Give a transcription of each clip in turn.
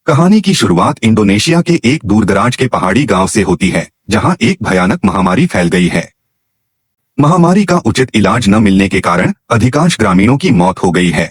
कहानी की शुरुआत इंडोनेशिया के एक दूरदराज के पहाड़ी गांव से होती है, जहां एक भयानक महामारी फैल गई है। महामारी का उचित इलाज न मिलने के कारण अधिकांश ग्रामीणों की मौत हो गई है।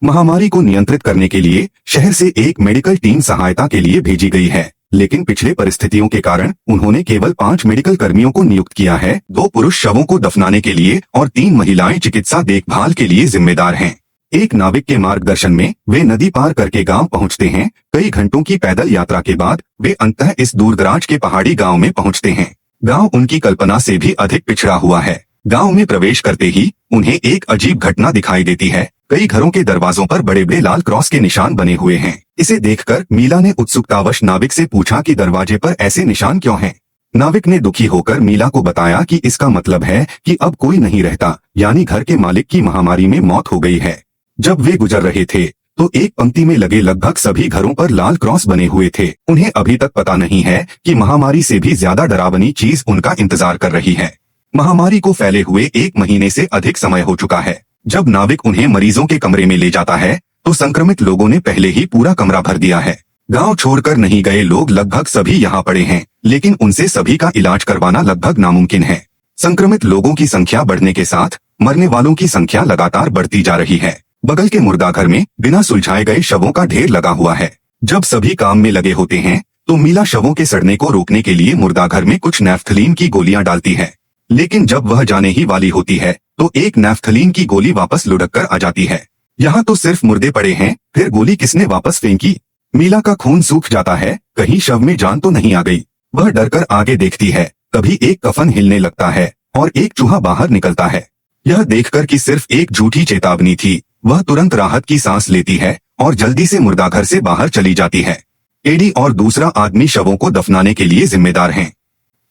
महामारी को नियंत्रित करने के लिए शहर से एक मेडिकल टीम सहायता के लिए भेजी गई है, लेकिन पिछले परिस्थितियों के कारण उन्होंने केवल 5 मेडिकल कर्मियों को नियुक्त किया है। 2 पुरुष शवों को दफनाने के लिए और 3 महिलाएं चिकित्सा देखभाल के लिए जिम्मेदार हैं। एक नाविक के मार्गदर्शन में वे नदी पार करके गांव पहुंचते हैं। कई घंटों की पैदल यात्रा के बाद वे अंततः इस दूरदराज के पहाड़ी गांव में पहुंचते हैं। गांव उनकी कल्पना से भी अधिक पिछड़ा हुआ है। गांव में प्रवेश करते ही उन्हें एक अजीब घटना दिखाई देती है। कई घरों के दरवाजों पर बड़े बड़े लाल क्रॉस के निशान बने हुए हैं। इसे देखकर मीला ने उत्सुकतावश नाविक से पूछा कि दरवाजे पर ऐसे निशान क्यों हैं? नाविक ने दुखी होकर मीला को बताया कि इसका मतलब है कि अब कोई नहीं रहता, यानी घर के मालिक की महामारी में मौत हो गई है। जब वे गुजर रहे थे तो एक पंक्ति में लगे लगभग सभी घरों पर लाल क्रॉस बने हुए थे। उन्हें अभी तक पता नहीं है कि महामारी से भी ज्यादा डरावनी चीज उनका इंतजार कर रही है। महामारी को फैले हुए 1 महीने से अधिक समय हो चुका है। जब नाविक उन्हें मरीजों के कमरे में ले जाता है तो संक्रमित लोगों ने पहले ही पूरा कमरा भर दिया है। गांव छोड़कर नहीं गए लोग लगभग सभी यहाँ पड़े हैं, लेकिन उनसे सभी का इलाज करवाना लगभग नामुमकिन है। संक्रमित लोगों की संख्या बढ़ने के साथ मरने वालों की संख्या लगातार बढ़ती जा रही है। बगल के मुर्दाघर में बिना सुलझाए गए शवों का ढेर लगा हुआ है। जब सभी काम में लगे होते हैं तो मीला शवों के सड़ने को रोकने के लिए मुर्दाघर में कुछ नैफ्थलीन की गोलियां डालती है, लेकिन जब वह जाने ही वाली होती है तो एक नैफ्थलीन की गोली वापस लुढ़क कर आ जाती है। यहाँ तो सिर्फ मुर्दे पड़े हैं, फिर गोली किसने वापस फेंकी? मीला का खून सूख जाता है, कहीं शव में जान तो नहीं आ गई। वह डरकर आगे देखती है, तभी एक कफन हिलने लगता है और एक चूहा बाहर निकलता है। यह देखकर कि सिर्फ एक झूठी चेतावनी थी, वह तुरंत राहत की सांस लेती है और जल्दी से मुर्दाघर से बाहर चली जाती है। एडी और दूसरा आदमी शवों को दफनाने के लिए जिम्मेदार हैं।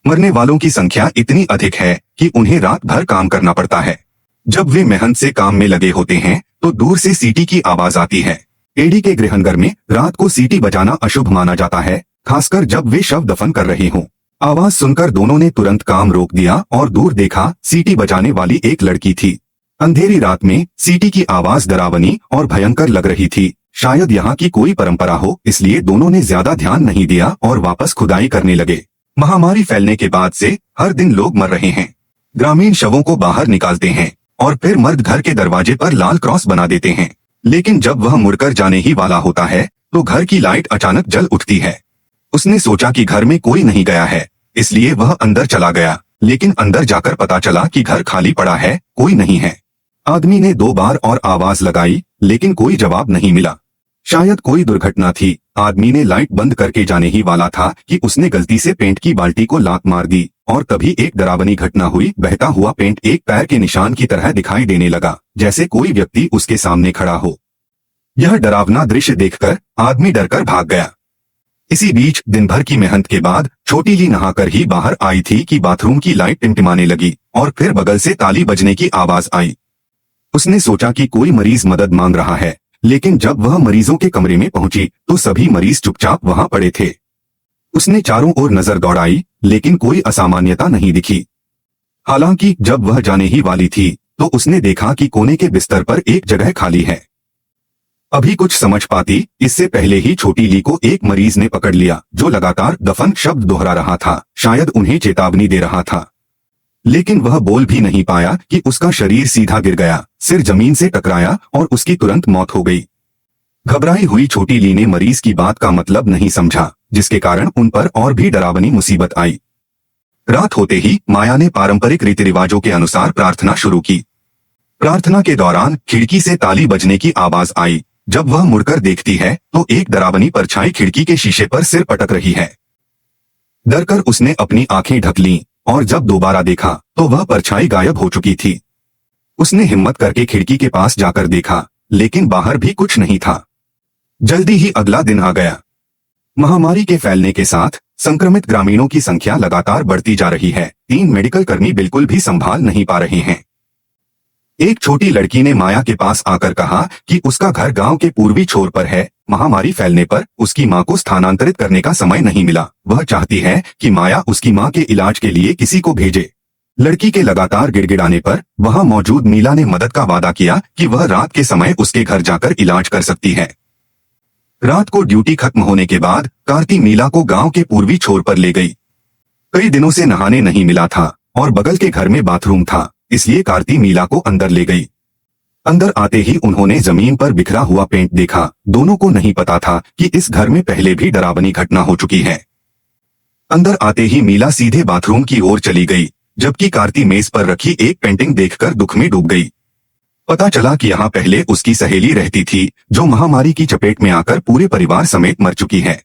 मरने वालों की संख्या इतनी अधिक है कि उन्हें रात भर काम करना पड़ता है। जब वे मेहनत से काम में लगे होते हैं तो दूर से सीटी की आवाज आती है। एडी के गृहनगर में रात को सीटी बजाना अशुभ माना जाता है, खासकर जब वे शव दफन कर रहे हों। आवाज सुनकर दोनों ने तुरंत काम रोक दिया और दूर देखा, सीटी बजाने वाली एक लड़की थी। अंधेरी रात में सीटी की आवाज डरावनी और भयंकर लग रही थी। शायद यहाँ की कोई परंपरा हो, इसलिए दोनों ने ज्यादा ध्यान नहीं दिया और वापस खुदाई करने लगे। महामारी फैलने के बाद से हर दिन लोग मर रहे हैं। ग्रामीण शवों को बाहर निकालते हैं और फिर मर्द घर के दरवाजे पर लाल क्रॉस बना देते हैं, लेकिन जब वह मुड़कर जाने ही वाला होता है तो घर की लाइट अचानक जल उठती है। उसने सोचा कि घर में कोई नहीं गया है, इसलिए वह अंदर चला गया, लेकिन अंदर जाकर पता चला कि घर खाली पड़ा है, कोई नहीं है। आदमी ने 2 बार और आवाज लगाई, लेकिन कोई जवाब नहीं मिला। शायद कोई दुर्घटना थी। आदमी ने लाइट बंद करके जाने ही वाला था कि उसने गलती से पेंट की बाल्टी को लात मार दी और तभी एक डरावनी घटना हुई। बहता हुआ पेंट एक पैर के निशान की तरह दिखाई देने लगा, जैसे कोई व्यक्ति उसके सामने खड़ा हो। यह डरावना दृश्य देखकर आदमी डरकर भाग गया। इसी बीच दिन भर की मेहनत के बाद छोटी ली नहाकर ही बाहर आई थी कि बाथरूम की लाइट टिमटिमाने लगी और फिर बगल से ताली बजने की आवाज आई। उसने सोचा कि कोई मरीज मदद मांग रहा है, लेकिन जब वह मरीजों के कमरे में पहुंची तो सभी मरीज चुपचाप वहां पड़े थे। उसने चारों ओर नजर दौड़ाई, लेकिन कोई असामान्यता नहीं दिखी। हालांकि जब वह जाने ही वाली थी तो उसने देखा कि कोने के बिस्तर पर एक जगह खाली है। अभी कुछ समझ पाती इससे पहले ही छोटी ली को एक मरीज ने पकड़ लिया, जो लगातार दफन शब्द दोहरा रहा था, शायद उन्हें चेतावनी दे रहा था। लेकिन वह बोल भी नहीं पाया कि उसका शरीर सीधा गिर गया, सिर जमीन से टकराया और उसकी तुरंत मौत हो गई। घबराई हुई छोटी ली ने मरीज की बात का मतलब नहीं समझा, जिसके कारण उन पर और भी डरावनी मुसीबत आई। रात होते ही माया ने पारंपरिक रीति रिवाजों के अनुसार प्रार्थना शुरू की। प्रार्थना के दौरान खिड़की से ताली बजने की आवाज आई। जब वह मुड़कर देखती है तो एक डरावनी परछाई खिड़की के शीशे पर सिर पटक रही है। डरकर उसने अपनी आंखें ढक लीं और जब दोबारा देखा तो वह परछाई गायब हो चुकी थी। उसने हिम्मत करके खिड़की के पास जाकर देखा, लेकिन बाहर भी कुछ नहीं था। जल्दी ही अगला दिन आ गया। महामारी के फैलने के साथ संक्रमित ग्रामीणों की संख्या लगातार बढ़ती जा रही है। 3 मेडिकल कर्मी बिल्कुल भी संभाल नहीं पा रहे हैं। एक छोटी लड़की ने माया के पास आकर कहा कि उसका घर गांव के पूर्वी छोर पर है। महामारी फैलने पर उसकी मां को स्थानांतरित करने का समय नहीं मिला। वह चाहती है कि माया उसकी मां के इलाज के लिए किसी को भेजे। लड़की के लगातार गिड़गिड़ाने पर वहां मौजूद मीला ने मदद का वादा किया कि वह रात के समय उसके घर जाकर इलाज कर सकती है। रात को ड्यूटी खत्म होने के बाद कार्ती मीला को गांव के पूर्वी छोर पर ले गई। कई दिनों से नहाने नहीं मिला था और बगल के घर में बाथरूम था, इसलिए कार्ती मीला को अंदर ले गई। अंदर आते ही उन्होंने जमीन पर बिखरा हुआ पेंट देखा। दोनों को नहीं पता था कि इस घर में पहले भी डरावनी घटना हो चुकी है। अंदर आते ही मीला सीधे बाथरूम की ओर चली गई, जबकि कार्ती मेज पर रखी एक पेंटिंग देखकर दुख में डूब गई। पता चला कि यहाँ पहले उसकी सहेली रहती थी, जो महामारी की चपेट में आकर पूरे परिवार समेत मर चुकी है।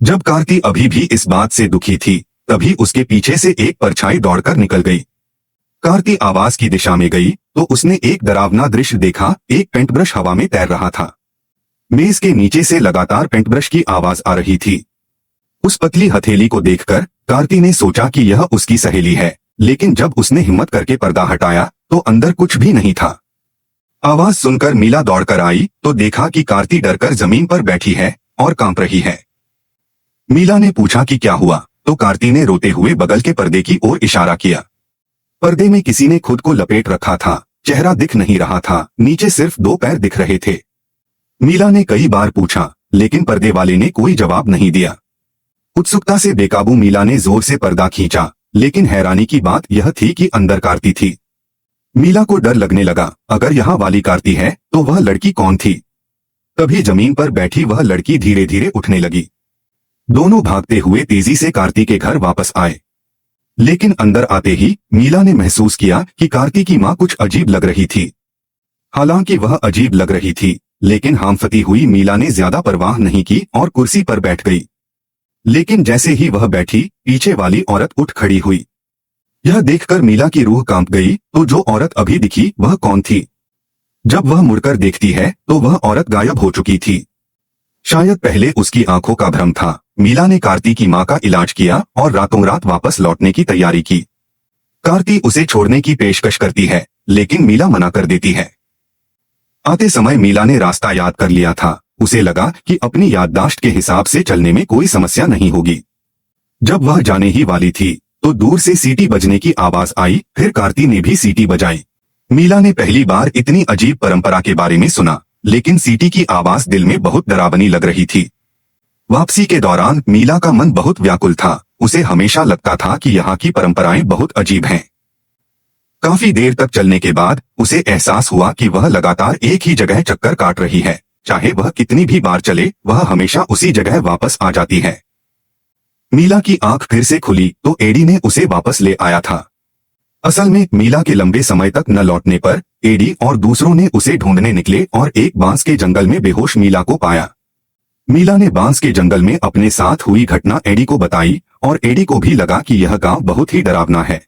जब कार्ती अभी भी इस बात से दुखी थी, तभी उसके पीछे से एक परछाई दौड़कर निकल गई। कार्ती आवाज की दिशा में गई तो उसने एक डरावना दृश्य देखा। एक पेंट ब्रश हवा में तैर रहा था। मेज के नीचे से लगातार पेंट ब्रश की आवाज आ रही थी। उस पतली हथेली को देखकर कार्ती ने सोचा कि यह उसकी सहेली है, लेकिन जब उसने हिम्मत करके पर्दा हटाया तो अंदर कुछ भी नहीं था। आवाज सुनकर मीला दौड़कर आई तो देखा कि कार्ती डरकर जमीन पर बैठी है और कांप रही है। मीला ने पूछा कि क्या हुआ, तो कार्ती ने रोते हुए बगल के पर्दे की ओर इशारा किया। पर्दे में किसी ने खुद को लपेट रखा था। चेहरा दिख नहीं रहा था, नीचे सिर्फ 2 पैर दिख रहे थे। मीला ने कई बार पूछा, लेकिन पर्दे वाले ने कोई जवाब नहीं दिया। उत्सुकता से बेकाबू मीला ने जोर से पर्दा खींचा, लेकिन हैरानी की बात यह थी कि अंदर कार्ती थी। मीला को डर लगने लगा, अगर यहाँ वाली कार्ती है तो वह लड़की कौन थी। तभी जमीन पर बैठी वह लड़की धीरे धीरे उठने लगी। दोनों भागते हुए तेजी से कार्ती के घर वापस आए, लेकिन अंदर आते ही मीला ने महसूस किया कि कार्ती की मां कुछ अजीब लग रही थी। हालांकि वह अजीब लग रही थी, लेकिन हामफती हुई मीला ने ज्यादा परवाह नहीं की और कुर्सी पर बैठ गई। लेकिन जैसे ही वह बैठी, पीछे वाली औरत उठ खड़ी हुई। यह देखकर मीला की रूह कांप गई, तो जो औरत अभी दिखी वह कौन थी। जब वह मुड़कर देखती है तो वह औरत गायब हो चुकी थी। शायद पहले उसकी आंखों का भ्रम था। मीला ने कार्ती की मां का इलाज किया और रातों रात वापस लौटने की तैयारी की। कार्ती उसे छोड़ने की पेशकश करती है, लेकिन मीला मना कर देती है। आते समय मीला ने रास्ता याद कर लिया था। उसे लगा कि अपनी याददाश्त के हिसाब से चलने में कोई समस्या नहीं होगी। जब वह जाने ही वाली थी तो दूर से सीटी बजने की आवाज आई। फिर कार्ती ने भी सीटी बजाई। मीला ने पहली बार इतनी अजीब परंपरा के बारे में सुना, लेकिन सीटी की आवाज दिल में बहुत डरावनी लग रही थी। वापसी के दौरान मीला का मन बहुत व्याकुल था। उसे हमेशा लगता था कि यहाँ की परंपराएं बहुत अजीब हैं। काफी देर तक चलने के बाद उसे एहसास हुआ कि वह लगातार एक ही जगह चक्कर काट रही है। चाहे वह कितनी भी बार चले, वह हमेशा उसी जगह वापस आ जाती है। मीला की आंख फिर से खुली तो एडी ने उसे वापस ले आया था। असल में मीला के लंबे समय तक न लौटने पर एडी और दूसरों ने उसे ढूंढने निकले और एक बांस के जंगल में बेहोश मीला को पाया। मीला ने बांस के जंगल में अपने साथ हुई घटना एडी को बताई और एडी को भी लगा कि यह गांव बहुत ही डरावना है।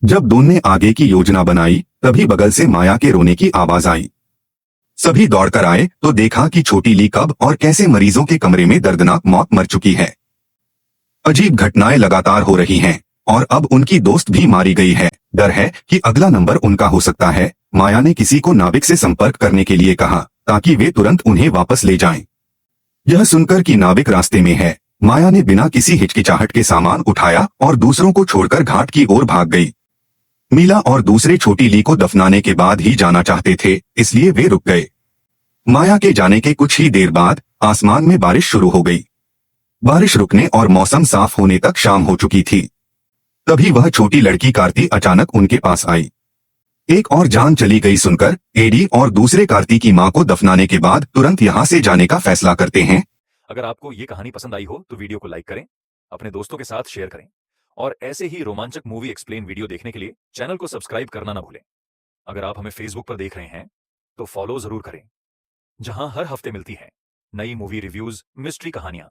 जब दोनों ने आगे की योजना बनाई, तभी बगल से माया के रोने की आवाज आई। सभी दौड़कर आए तो देखा कि छोटी ली कब और कैसे मरीजों के कमरे में दर्दनाक मौत मर चुकी है। अजीब घटनाएं लगातार हो रही हैं और अब उनकी दोस्त भी मारी गई है। डर है कि अगला नंबर उनका हो सकता है। माया ने किसी को नाविक से संपर्क करने के लिए कहा ताकि वे तुरंत उन्हें वापस ले जाएं। यह सुनकर कि नाविक रास्ते में है, माया ने बिना किसी हिचकिचाहट के सामान उठाया और दूसरों को छोड़कर घाट की ओर भाग गई। मीला और दूसरे छोटी ली को दफनाने के बाद ही जाना चाहते थे, इसलिए वे रुक गए। माया के जाने के कुछ ही देर बाद आसमान में बारिश शुरू हो गई। बारिश रुकने और मौसम साफ होने तक शाम हो चुकी थी। तभी वह छोटी लड़की कार्ती अचानक उनके पास आई। एक और जान चली गई सुनकर एडी और दूसरे कार्ती की मां को दफनाने के बाद तुरंत यहां से जाने का फैसला करते हैं। अगर आपको ये कहानी पसंद आई हो तो वीडियो को लाइक करें, अपने दोस्तों के साथ शेयर करें और ऐसे ही रोमांचक मूवी एक्सप्लेन वीडियो देखने के लिए चैनल को सब्सक्राइब करना ना भूलें। अगर आप हमें फेसबुक पर देख रहे हैं तो फॉलो जरूर करें, जहां हर हफ्ते मिलती है नई मूवी रिव्यूज, मिस्ट्री कहानियां